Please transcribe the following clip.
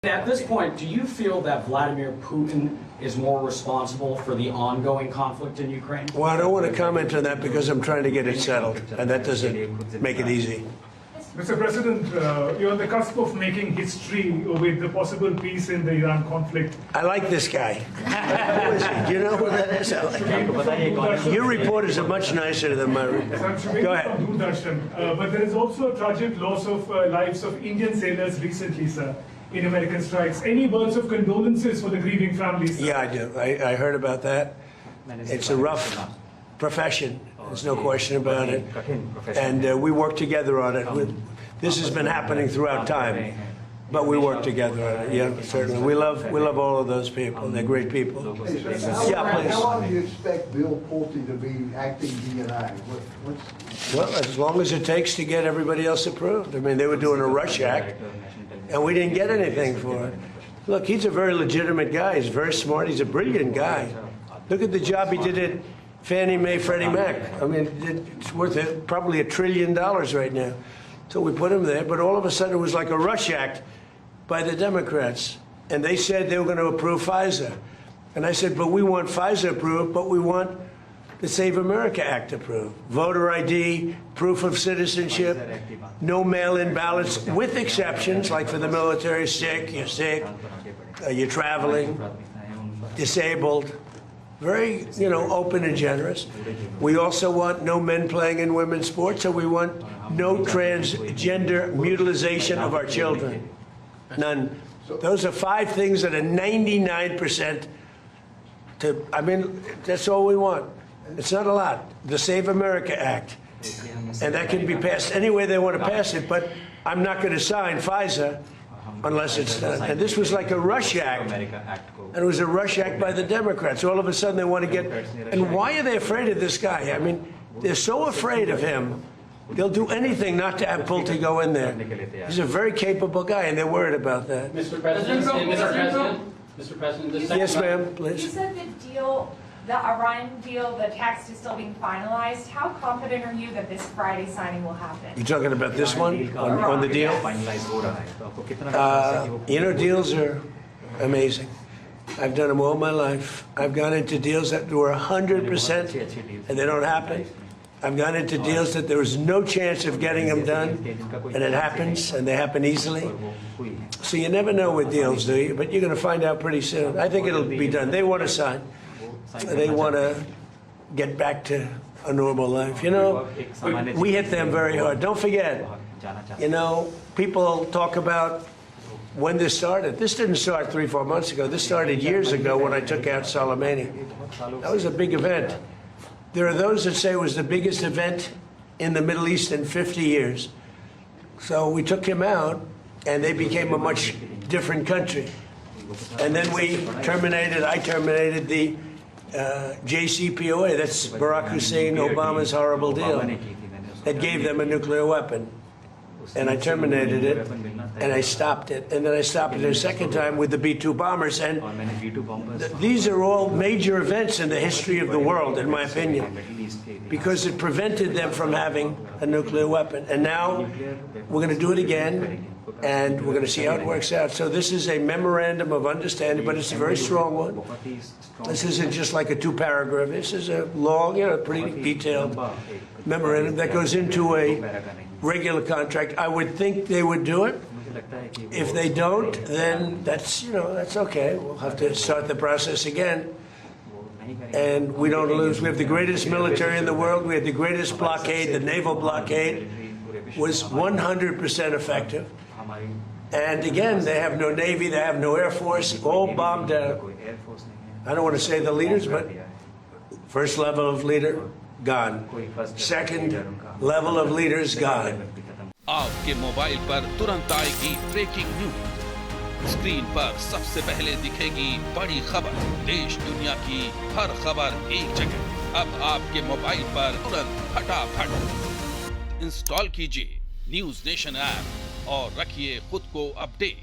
At this point, do you feel that Vladimir Putin is more responsible for the ongoing conflict in Ukraine? Well, I don't want to comment on that because I'm trying to get it settled, and that doesn't make it easy. Mr. President, you're on the cusp of making history with the possible peace in the Iran conflict. I like this guy. Who is he? Do you know who that is? Your reporters are much nicer than my reporters. Go ahead. But there is also a tragic loss of lives of Indian sailors recently, sir, in American strikes. Any words of condolences for the grieving families, sir? Yeah, I do. I heard about that. It's a rough profession. There's no question about it. And we work together on it. This has been happening throughout time, but we work together on it. Yeah, certainly. We love all of those people. They're great people. Yeah, please. How long do you expect Bill Pulte to be acting DNI? Well, as long as it takes to get everybody else approved. I mean, they were doing a rush act, and we didn't get anything for it. Look, he's a very legitimate guy. He's very smart. He's a brilliant guy. Look at the job he did at Fannie Mae, Freddie Mac. I mean, it's worth probably $1 trillion right now. So we put him there, but all of a sudden it was like a rush act by the Democrats. And they said they were going to approve FISA. And I said, but we want FISA approved, but we want the Save America Act approved. Voter ID, proof of citizenship, no mail-in ballots, with exceptions, like for the military, sick, you're traveling, disabled. Very, open and generous. We also want no men playing in women's sports, so we want no transgender mutilization of our children. None. Those are 5 things that are 99% that's all we want. It's not a lot. The Save America Act. And that can be passed any way they want to pass it, but I'm not going to sign FISA unless it's done. And this was like a rush act. And it was a rush act by the Democrats. All of a sudden they want to get... And why are they afraid of this guy? I mean, they're so afraid of him, they'll do anything not to have Pulte go in there. He's a very capable guy, and they're worried about that. Mr. President, Mr. President, yes, ma'am, please. You said the Iran deal, the text is still being finalized. How confident are you that this Friday signing will happen? You talking about this one, on the deal? Deals are amazing. I've done them all my life. I've gone into deals that were 100% and they don't happen. I've gone into deals that there was no chance of getting them done, and it happens, and they happen easily. So you never know with deals, do you? But you're going to find out pretty soon. I think it'll be done. They want to sign. They want to get back to a normal life. We hit them very hard. Don't forget, people talk about when this started. This didn't start 3-4 months ago. This started years ago when I took out Soleimani. That was a big event. There are those that say it was the biggest event in the Middle East in 50 years. So we took him out, and they became a much different country. And then I terminated the JCPOA, that's Barack Hussein Obama's horrible deal, that gave them a nuclear weapon. And I terminated it, and I stopped it. And then I stopped it a second time with the B-2 bombers. And these are all major events in the history of the world, in my opinion, because it prevented them from having a nuclear weapon. And now we're going to do it again, and we're going to see how it works out. So this is a memorandum of understanding, but it's a very strong one. This isn't just like a 2-paragraph. This is a long, pretty detailed memorandum that goes into a regular contract. I would think they would do it. If they don't, then that's okay. We'll have to start the process again. And we don't lose. We have the greatest military in the world. We had the greatest blockade. The naval blockade was 100% effective. And again, they have no Navy, they have no Air Force, all bombed out. I don't want to say the leaders, but first level of leader, gone. Second level of leaders, gone. आपके mobile पर तुरंत आएगी breaking news. Screen पर सबसे पहले दिखेगी बड़ी खबर। देश दुनिया की हर खबर एक जगह। अब आपके मोबाइल पर तुरंत फटाफट इंस्टॉल कीजिए न्यूज नेशन ऐप और रखिए खुद को अपडेट।